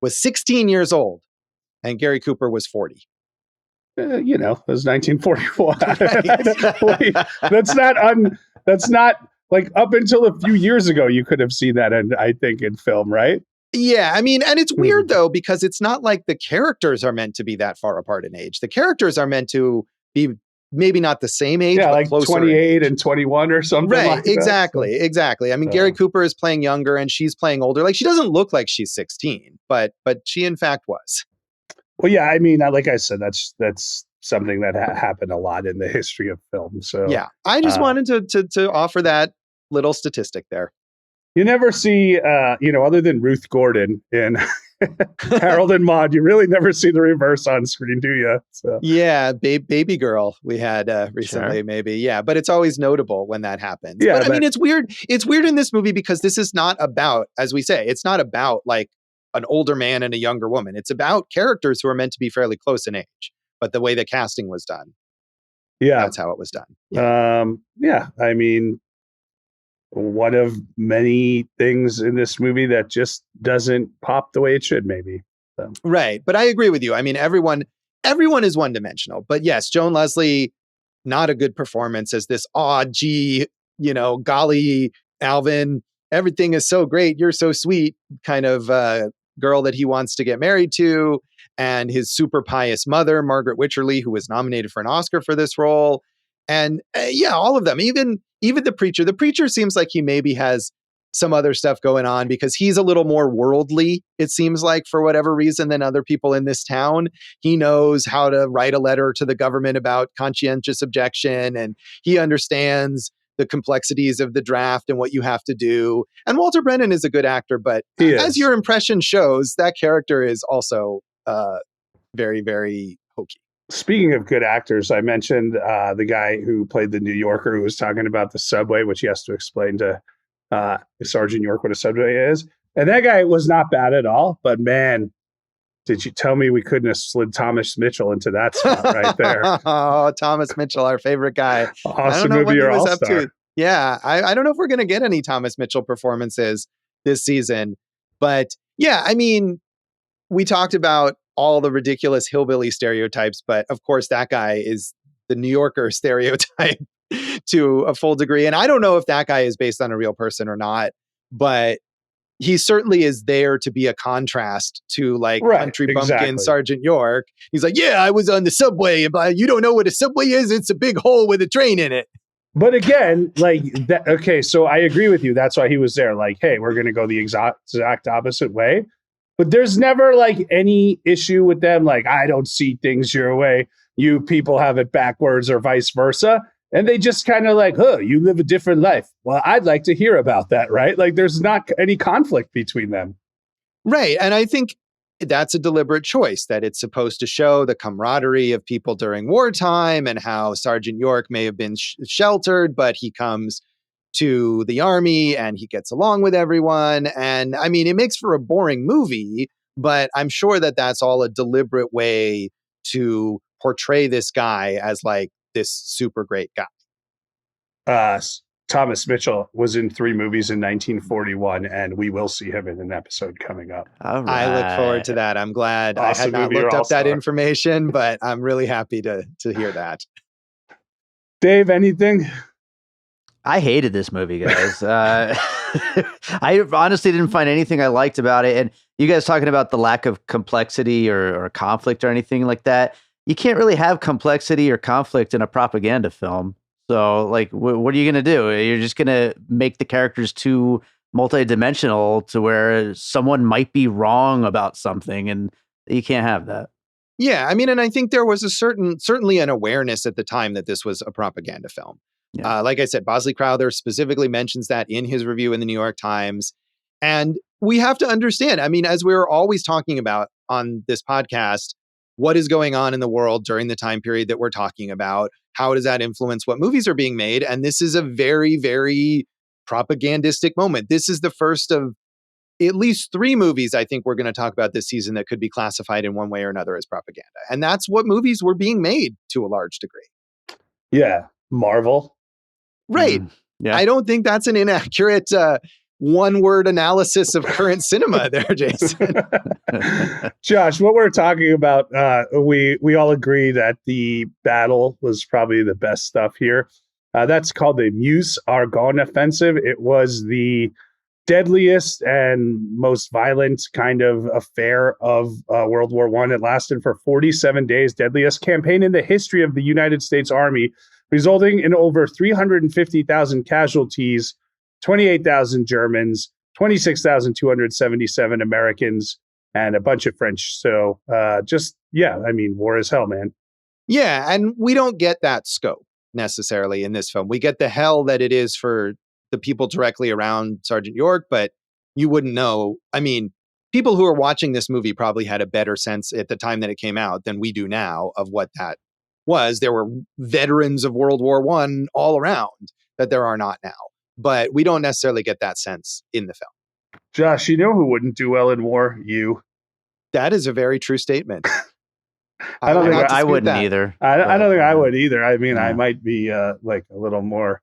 was 16 years old, and Gary Cooper was 40. It was 1941. That's not like up until a few years ago, you could have seen that, I think, in film, right? Yeah, I mean, and it's weird, though, because it's not like the characters are meant to be that far apart in age. The characters are meant to be maybe not the same age, but like closer 28 and 21 or something right, like exactly, that. Exactly. I mean, Gary Cooper is playing younger and she's playing older. Like, she doesn't look like she's 16, but she, in fact, was. Well, yeah, I mean, like I said, that's something that happened a lot in the history of film. So yeah, I just wanted to offer that little statistic there. You never see, other than Ruth Gordon in Harold and Maude, you really never see the reverse on screen, do you? So. Yeah, baby girl we had recently, maybe. Yeah, but it's always notable when that happens. Yeah, but I mean, it's weird. It's weird in this movie because this is not about, as we say, it's not about like an older man and a younger woman. It's about characters who are meant to be fairly close in age, but the way the casting was done. Yeah. That's how it was done. Yeah. I mean, one of many things in this movie that just doesn't pop the way it should, maybe. So. Right. But I agree with you. I mean, everyone is one-dimensional. But yes, Joan Leslie, not a good performance as this golly, Alvin, everything is so great, you're so sweet kind of girl that he wants to get married to. And his super pious mother, Margaret Wycherly, who was nominated for an Oscar for this role. And all of them, even the preacher. The preacher seems like he maybe has some other stuff going on because he's a little more worldly, it seems like, for whatever reason, than other people in this town. He knows how to write a letter to the government about conscientious objection, and he understands the complexities of the draft and what you have to do. And Walter Brennan is a good actor, but as your impression shows, that character is also very, very hokey. Speaking of good actors, I mentioned the guy who played the New Yorker who was talking about the subway, which he has to explain to Sergeant York what a subway is. And that guy was not bad at all. But man, did you tell me we couldn't have slid Thomas Mitchell into that spot right there? Oh, Thomas Mitchell, our favorite guy. Awesome movie or all-star. Yeah, I don't know if we're going to get any Thomas Mitchell performances this season. But yeah, I mean, we talked about all the ridiculous hillbilly stereotypes, but of course that guy is the New Yorker stereotype to a full degree. And I don't know if that guy is based on a real person or not, but he certainly is there to be a contrast to like country bumpkin Sergeant York. He's like, yeah, I was on the subway, and you don't know what a subway is? It's a big hole with a train in it. But again, like that. Okay, so I agree with you. That's why he was there. Like, hey, we're going to go the exact opposite way. But there's never like any issue with them. Like, I don't see things your way. You people have it backwards or vice versa. And they just kind of like, you live a different life. Well, I'd like to hear about that, right? Like, there's not any conflict between them. Right. And I think that's a deliberate choice, that it's supposed to show the camaraderie of people during wartime and how Sergeant York may have been sheltered, but he comes to the army and he gets along with everyone. And I mean, it makes for a boring movie, but I'm sure that that's all a deliberate way to portray this guy as like this super great guy. Thomas Mitchell was in 3 movies in 1941, and we will see him in an episode coming up. All right. I look forward to that. I'm glad I had Awesome not movie, looked you're up that all-star. information, but I'm really happy to hear that. Dave, anything? I hated this movie, guys. I honestly didn't find anything I liked about it. And you guys talking about the lack of complexity or conflict or anything like that. You can't really have complexity or conflict in a propaganda film. So, like, what are you going to do? You're just going to make the characters too multidimensional to where someone might be wrong about something, and you can't have that. Yeah, I mean, and I think there was certainly an awareness at the time that this was a propaganda film. Yeah. Like I said, Bosley Crowther specifically mentions that in his review in the New York Times. And we have to understand, I mean, as we're always talking about on this podcast, what is going on in the world during the time period that we're talking about? How does that influence what movies are being made? And this is a very, very propagandistic moment. This is the first of at least 3 movies I think we're going to talk about this season that could be classified in one way or another as propaganda. And that's what movies were being made to a large degree. Yeah, Marvel. Right. Yeah. I don't think that's an inaccurate one-word analysis of current cinema there, Jason. Josh, what we're talking about, we all agree that the battle was probably the best stuff here. That's called the Meuse-Argonne Offensive. It was the deadliest and most violent kind of affair of World War I. It lasted for 47 days, deadliest campaign in the history of the United States Army, resulting in over 350,000 casualties, 28,000 Germans, 26,277 Americans, and a bunch of French. So I mean, war is hell, man. Yeah, and we don't get that scope necessarily in this film. We get the hell that it is for the people directly around Sergeant York, but you wouldn't know. I mean, people who are watching this movie probably had a better sense at the time that it came out than we do now of what that was. There were veterans of World War I all around that there are not now, but we don't necessarily get that sense in the film. Josh, you know who wouldn't do well in war? You. That is a very true statement. I don't think I wouldn't either. I don't think I would either. I mean, Yeah. I might be like a little more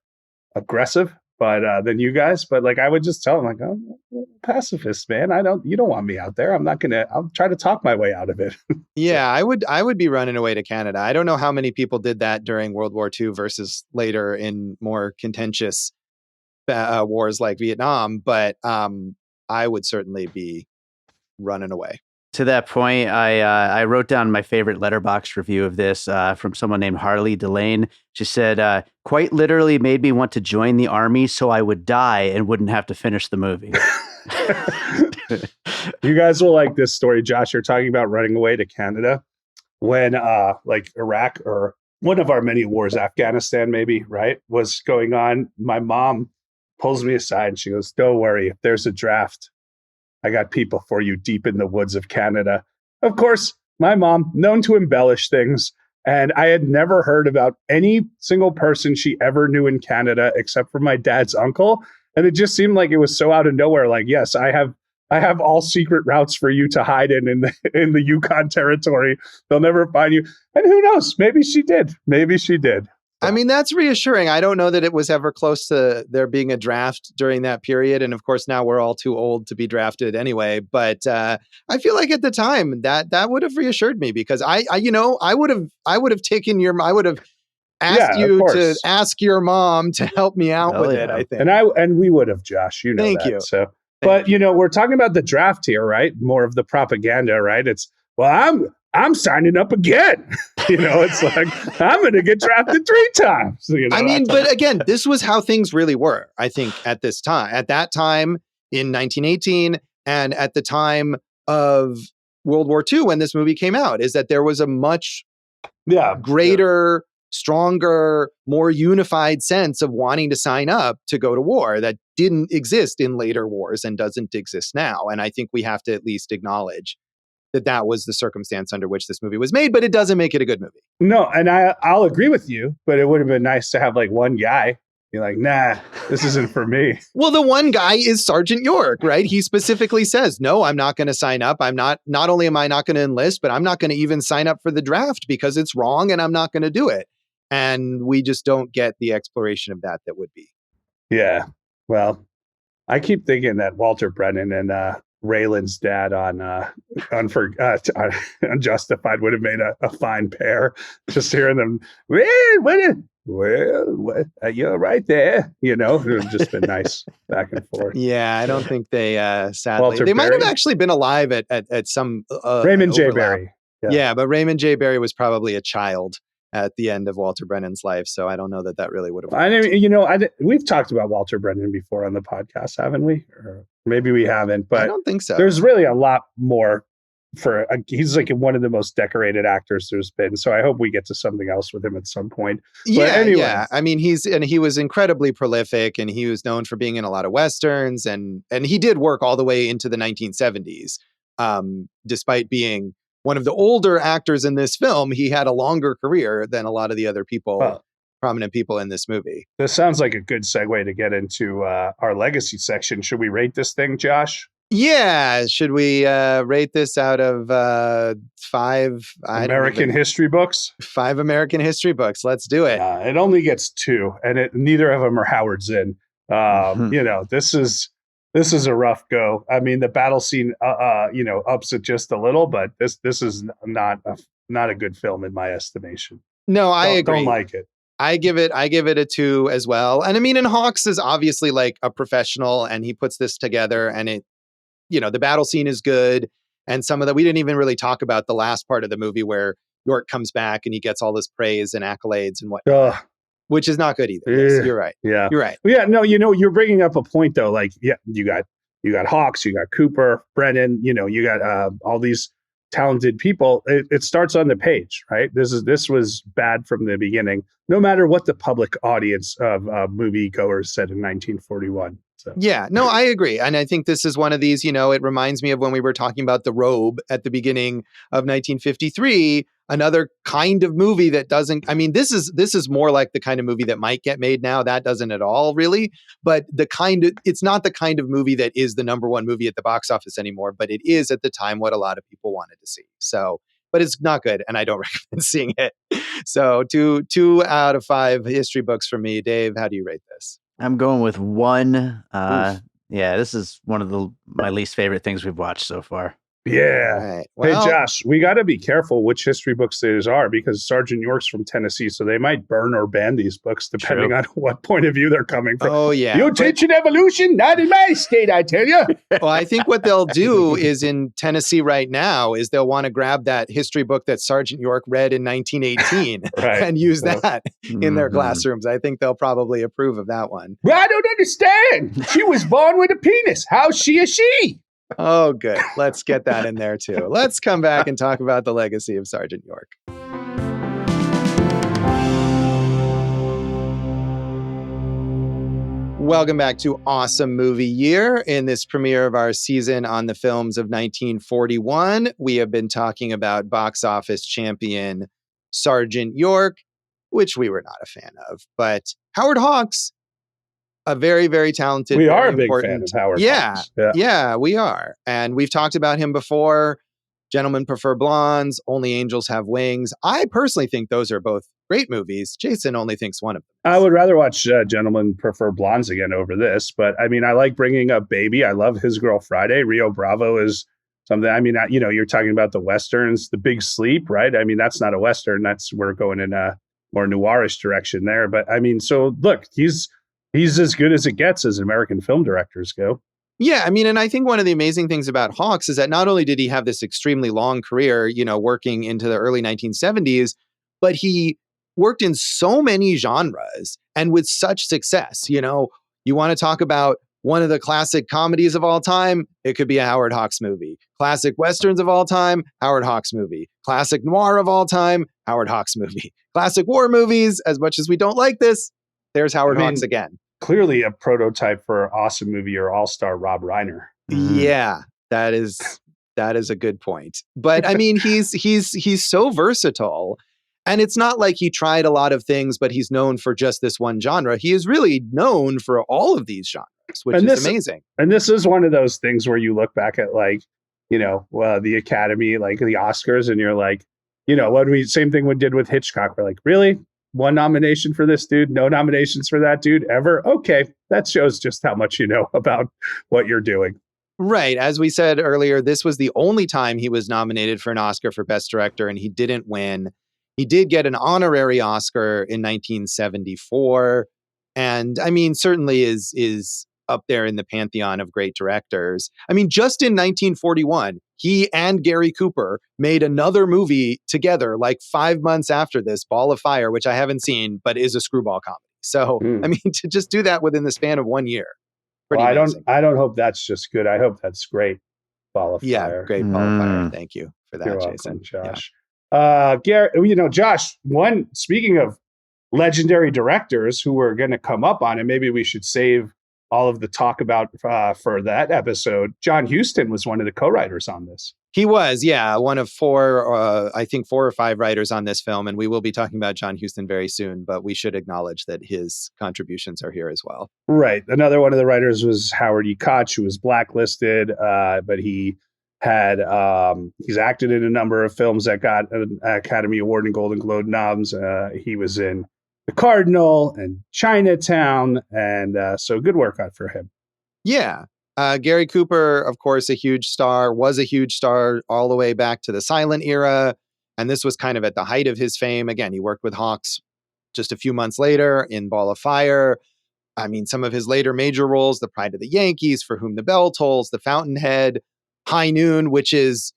aggressive, but than you guys. But like, I would just tell them, like, I'm a pacifist, man. You don't want me out there. I'll try to talk my way out of it. Yeah, I would be running away to Canada. I don't know how many people did that during World War II versus later in more contentious wars like Vietnam, but I would certainly be running away. To that point, I wrote down my favorite Letterboxd review of this from someone named Harley Delane. She said, quite literally made me want to join the army so I would die and wouldn't have to finish the movie. You guys will like this story, Josh. You're talking about running away to Canada when like Iraq or one of our many wars, Afghanistan maybe, right, was going on. My mom pulls me aside and she goes, don't worry, if there's a draft, I got people for you deep in the woods of Canada. Of course, my mom, known to embellish things, and I had never heard about any single person she ever knew in Canada except for my dad's uncle. And it just seemed like it was so out of nowhere. Like, yes, I have all secret routes for you to hide in the Yukon territory. They'll never find you. And who knows? Maybe she did. Maybe she did. I mean, that's reassuring. I don't know that it was ever close to there being a draft during that period. And of course, now we're all too old to be drafted anyway. But I feel like at the time that would have reassured me because I would have taken I would have asked you to ask your mom to help me out with it, I think. And we would have, Josh, Thank that. you. So, but we're talking about the draft here, right? More of the propaganda, right? It's, well, I'm signing up again. It's like, I'm going to get drafted 3 times. I mean, but again, this was how things really were, I think, at that time in 1918 and at the time of World War II when this movie came out, is that there was a much greater, stronger, more unified sense of wanting to sign up to go to war that didn't exist in later wars and doesn't exist now. And I think we have to at least acknowledge that was the circumstance under which this movie was made, but it doesn't make it a good movie. No, and I'll agree with you, but it would have been nice to have like one guy, You're like, nah, this isn't for me. Well, the one guy is Sergeant York, right? He specifically says, no, I'm not going to sign up. Not only am I not going to enlist, but I'm not going to even sign up for the draft because it's wrong and I'm not going to do it. And we just don't get the exploration of that would be. Yeah. Well, I keep thinking that Walter Brennan and Raylan's dad on Unjustified would have made a fine pair. Just hearing them, you're right there. You know, it would have just been nice back and forth. Yeah, I don't think they, sadly, Walter they might have Berry? actually been alive at some Raymond J. overlap. Barry. Yeah, but Raymond J. Barry was probably a child at the end of Walter Brennan's life, so I don't know that really would have. We've talked about Walter Brennan before on the podcast, haven't we? Or maybe we haven't, but I don't think so. There's really a lot more he's like one of the most decorated actors there's been. So I hope we get to something else with him at some point. Yeah, but anyway. yeah. I mean, he was incredibly prolific, and he was known for being in a lot of Westerns, and he did work all the way into the 1970s. Despite being one of the older actors in this film, he had a longer career than a lot of the other people, prominent people in this movie. This sounds like a good segue to get into our legacy section. Should we rate this thing, Josh? Yeah. Should we rate this out of 5 American history books? 5 American history books. Let's do it. It only gets 2, and neither of them are Howard Zinn. You know, this is a rough go. I mean, the battle scene, ups it just a little, but this is not a good film in my estimation. No, I agree. Don't like it. I give it a 2 as well. And I mean, and Hawks is obviously like a professional, and he puts this together, and it, the battle scene is good. And some of we didn't even really talk about the last part of the movie where York comes back and he gets all this praise and accolades and whatnot. Which is not good either. Yes, you're right. Yeah. You're right. Yeah, no, you're bringing up a point though. Like, yeah, you got Hawks, you got Cooper, Brennan, you got all these talented people. It starts on the page, right? This was bad from the beginning, no matter what the public audience of moviegoers said in 1941. So. Yeah, no, I agree. And I think this is one of these, it reminds me of when we were talking about The Robe at the beginning of 1953, another kind of movie that doesn't, I mean, this is more like the kind of movie that might get made now. That doesn't at all, really. But it's not the kind of movie that is the number one movie at the box office anymore, but it is at the time what a lot of people wanted to see. So, but it's not good, and I don't recommend seeing it. So 2 out of 5 history books from me. Dave, how do you rate this? I'm going with 1. Yeah, this is one of my least favorite things we've watched so far. Yeah. Right. Well, hey, Josh, we got to be careful which history books these are, because Sergeant York's from Tennessee, so they might burn or ban these books depending on what point of view they're coming from. Oh, yeah. You teaching evolution? Not in my state, I tell you. Well, I think what they'll do is in Tennessee right now is they'll want to grab that history book that Sergeant York read in 1918 and use that in their classrooms. I think they'll probably approve of that one. Well, I don't understand. She was born with a penis. How's she a she? Oh, good. Let's get that in there, too. Let's come back and talk about the legacy of Sergeant York. Welcome back to Awesome Movie Year. In this premiere of our season on the films of 1941, we have been talking about box office champion Sergeant York, which we were not a fan of. But Howard Hawks, a very, very talented. We are a big fan of Howard Hawks. Yeah, we are. And we've talked about him before. Gentlemen Prefer Blondes, Only Angels Have Wings. I personally think those are both great movies. Jason only thinks one of them. I would rather watch Gentlemen Prefer Blondes again over this. But I mean, I like Bringing Up Baby. I love His Girl Friday. Rio Bravo is something. I mean, you're talking about the Westerns, The Big Sleep, right? I mean, that's not a Western. We're going in a more noirish direction there. But I mean, so look, he's as good as it gets as American film directors go. Yeah, I mean, and I think one of the amazing things about Hawks is that not only did he have this extremely long career, working into the early 1970s, but he worked in so many genres and with such success. You want to talk about one of the classic comedies of all time, it could be a Howard Hawks movie. Classic Westerns of all time, Howard Hawks movie. Classic noir of all time, Howard Hawks movie. Classic war movies, as much as we don't like this, there's Howard Hawks again. Clearly a prototype for awesome movie or all-star Rob Reiner. Yeah, that is a good point. But I mean, he's so versatile. And it's not like he tried a lot of things, but he's known for just this one genre. He is really known for all of these genres, which is amazing. And this is one of those things where you look back at, like, the Academy, like the Oscars, and you're like, same thing we did with Hitchcock. We're like, really? One nomination for this dude? No nominations for that dude ever? Okay. That shows just how much you know about what you're doing. Right. As we said earlier, this was the only time he was nominated for an Oscar for Best Director, and he didn't win. He did get an honorary Oscar in 1974. And I mean, certainly is up there in the pantheon of great directors. I mean, just in 1941, he and Gary Cooper made another movie together, like 5 months after this, Ball of Fire, which I haven't seen, but is a screwball comedy. So, I mean, to just do that within the span of 1 year. Amazing. I don't hope that's just good. I hope that's great. Ball of Fire. Yeah, great Ball of Fire. Thank you for that, You're Jason. Welcome, Josh. Gary, Josh, speaking of legendary directors who were going to come up on it, maybe we should save all of the talk about for that episode. John Huston was one of the co-writers on this. He was, yeah, one of four, I think 4 or 5 writers on this film. And we will be talking about John Huston very soon, but we should acknowledge that his contributions are here as well. Right. Another one of the writers was Howard E. Koch, who was blacklisted, but he had he's acted in a number of films that got an Academy Award and Golden Globe noms. He was in The Cardinal and Chinatown, and so good work out for him. Yeah. Gary Cooper, of course, was a huge star all the way back to the silent era. And this was kind of at the height of his fame. Again, he worked with Hawks just a few months later in Ball of Fire. I mean, some of his later major roles, The Pride of the Yankees, For Whom the Bell Tolls, The Fountainhead, High Noon, which is,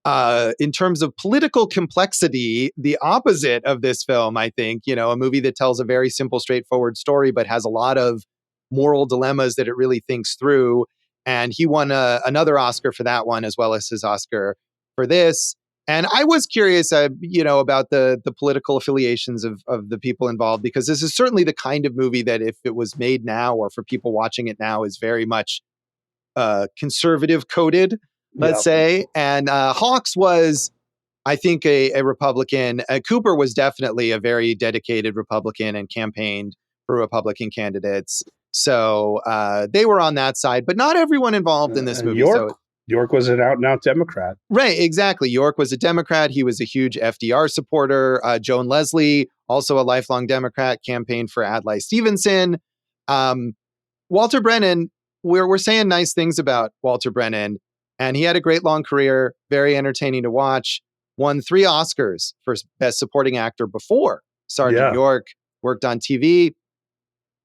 in terms of political complexity, the opposite of this film, I think. A movie that tells a very simple, straightforward story, but has a lot of moral dilemmas that it really thinks through. And he won another Oscar for that one, as well as his Oscar for this. And I was curious, about the political affiliations of the people involved, because this is certainly the kind of movie that if it was made now or for people watching it now is very much conservative coded, let's say. And Hawks was, I think, a Republican. Cooper was definitely a very dedicated Republican and campaigned for Republican candidates. So they were on that side, but not everyone involved in this movie. York was an out-and-out Democrat. Right, exactly. York was a Democrat. He was a huge FDR supporter. Joan Leslie, also a lifelong Democrat, campaigned for Adlai Stevenson. Walter Brennan, we're saying nice things about Walter Brennan, and he had a great long career, very entertaining to watch. Won 3 Oscars for Best Supporting Actor before Sergeant York, worked on TV.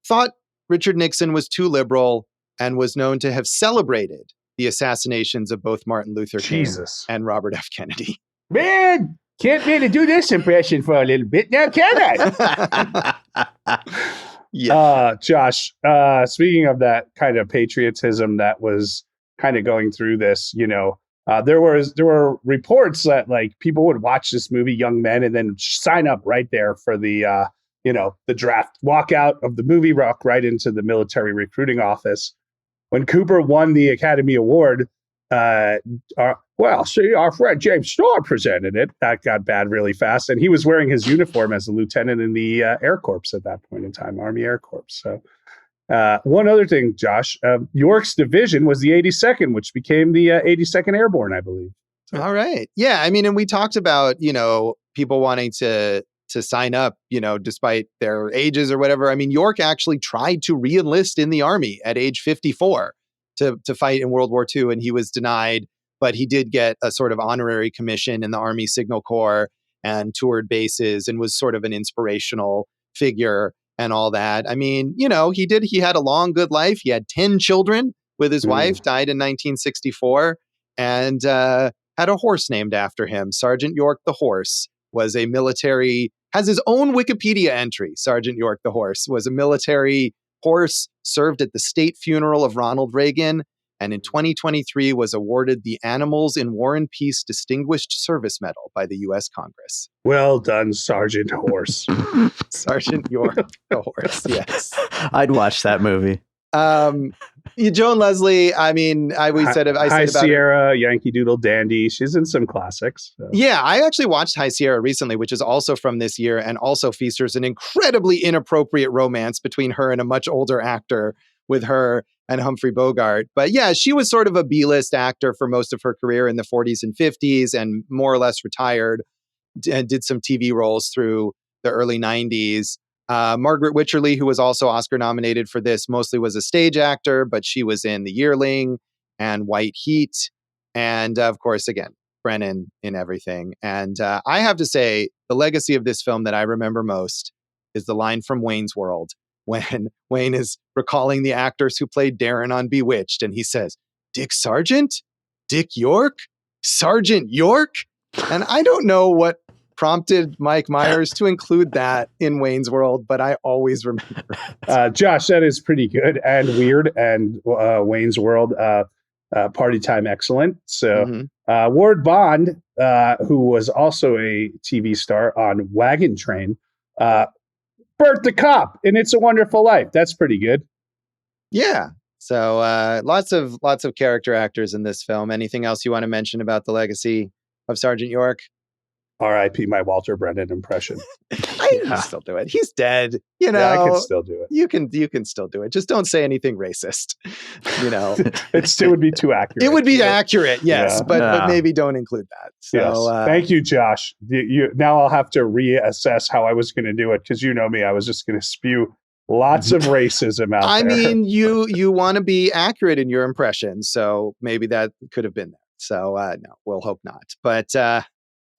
Thought Richard Nixon was too liberal and was known to have celebrated the assassinations of both Martin Luther King and Robert F. Kennedy. Man, can't really do this impression for a little bit now, can I? Josh, speaking of that kind of patriotism that was kind of going through this, there were reports that like people would watch this movie, young men, and then sign up right there for the the draft, walk out of the movie, walk right into the military recruiting office. When Cooper won the Academy Award, our friend James Starr presented it. That got bad really fast. And he was wearing his uniform as a lieutenant in the Air Corps at that point in time, Army Air Corps. So one other thing, Josh, York's division was the 82nd, which became the 82nd Airborne, I believe. So. All right. Yeah. I mean, and we talked about, people wanting to sign up, despite their ages or whatever. I mean, York actually tried to re-enlist in the Army at age 54 to fight in World War II, and he was denied. But he did get a sort of honorary commission in the Army Signal Corps and toured bases and was sort of an inspirational figure and all that. I mean, he had a long, good life. He had 10 children with his wife, died in 1964, and had a horse named after him. Sergeant York the horse was a military, has his own Wikipedia entry. Sergeant York the horse was a military horse, served at the state funeral of Ronald Reagan, and in 2023 was awarded the Animals in War and Peace Distinguished Service Medal by the U.S. Congress. Well done, Sergeant Horse. Sergeant York the horse, yes. I'd watch that movie. Joan Leslie, I mean, I said High about Sierra, Yankee Doodle Dandy. She's in some classics. So. Yeah, I actually watched High Sierra recently, which is also from this year and also features an incredibly inappropriate romance between her and a much older actor with her and Humphrey Bogart. But yeah, she was sort of a B-list actor for most of her career in the 40s and 50s and more or less retired and did some TV roles through the early 90s. Margaret Wycherly, who was also Oscar nominated for this, mostly was a stage actor, but she was in The Yearling and White Heat. And of course, again, Brennan in everything. And I have to say, the legacy of this film that I remember most is the line from Wayne's World when Wayne is recalling the actors who played Darren on Bewitched. And he says, Dick Sargent? Dick York? Sergeant York? And I don't know what prompted Mike Myers to include that in Wayne's World, but I always remember it. Josh, that is pretty good and weird. And Wayne's World, party time excellent. So Ward Bond, who was also a TV star on Wagon Train, Bert the Cop in It's a Wonderful Life. That's pretty good. Yeah. So lots of character actors in this film. Anything else you want to mention about the legacy of Sergeant York? R.I.P. my Walter Brennan impression. I can still do it. He's dead. You know, I can still do it. You can still do it. Just don't say anything racist. You know, it would be too accurate. It would be accurate, yes, but maybe don't include that. So, yes. Thank you, Josh. Now I'll have to reassess how I was going to do it because you know me, I was just going to spew lots of racism out there. I mean, you want to be accurate in your impression, so maybe that could have been that. So no, we'll hope not. But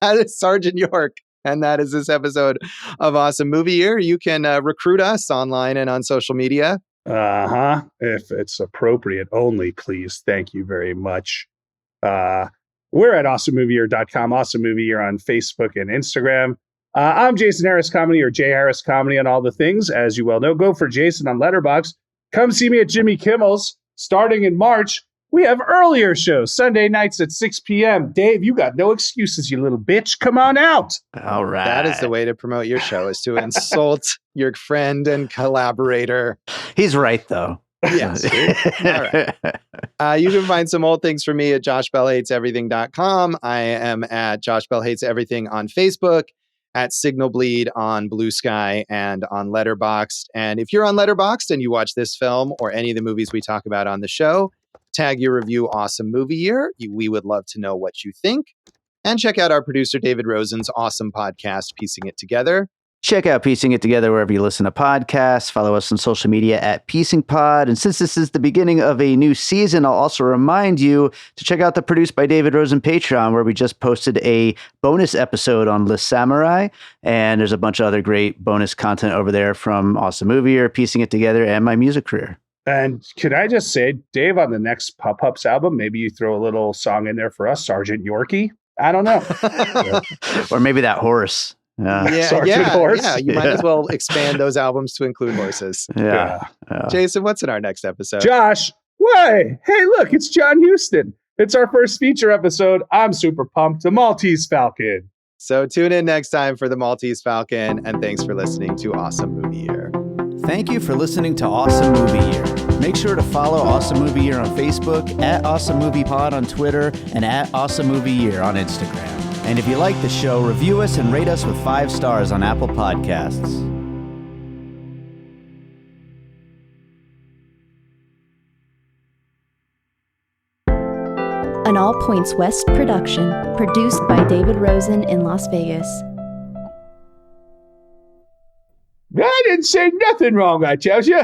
that is Sergeant York, and that is this episode of Awesome Movie Year. You can recruit us online and on social media. If it's appropriate only, please. Thank you very much. We're at awesomemovieyear.com, Awesome Movie Year on Facebook and Instagram. I'm Jason Harris Comedy, or Jay Harris Comedy on all the things. As you well know, go for Jason on Letterboxd. Come see me at Jimmy Kimmel's starting in March. We have earlier shows, Sunday nights at 6 p.m. Dave, you got no excuses, you little bitch. Come on out. All right. That is the way to promote your show, is to insult your friend and collaborator. He's right, though. Yes. All right. You can find some old things for me at joshbellhateseverything.com. I am at Josh Bell Hates Everything on Facebook, at Signal Bleed on Blue Sky, and on Letterboxd. And if you're on Letterboxd and you watch this film or any of the movies we talk about on the show, tag your review Awesome Movie Year. We would love to know what you think. And check out our producer David Rosen's awesome podcast, Piecing It Together. Check out Piecing It Together wherever you listen to podcasts. Follow us on social media at Piecing Pod. And since this is the beginning of a new season, I'll also remind you to check out the Produced by David Rosen Patreon, where we just posted a bonus episode on Les Samurai. And there's a bunch of other great bonus content over there from Awesome Movie Year, Piecing It Together, and my music career. And could I just say, Dave, on the next Pop-Ups album, maybe you throw a little song in there for us, Sergeant Yorkie? I don't know. Or maybe that horse. Horse. Yeah, you might as well expand those albums to include horses. Yeah. Jason, what's in our next episode? Josh, hey, look, it's John Huston. It's our first feature episode. I'm super pumped. The Maltese Falcon. So tune in next time for the Maltese Falcon, and thanks for listening to Awesome Movie Year. Thank you for listening to Awesome Movie Year. Make sure to follow Awesome Movie Year on Facebook, at Awesome Movie Pod on Twitter, and at Awesome Movie Year on Instagram. And if you like the show, review us and rate us with 5 stars on Apple Podcasts. An All Points West production, produced by David Rosen in Las Vegas. I didn't say nothing wrong, I tell you.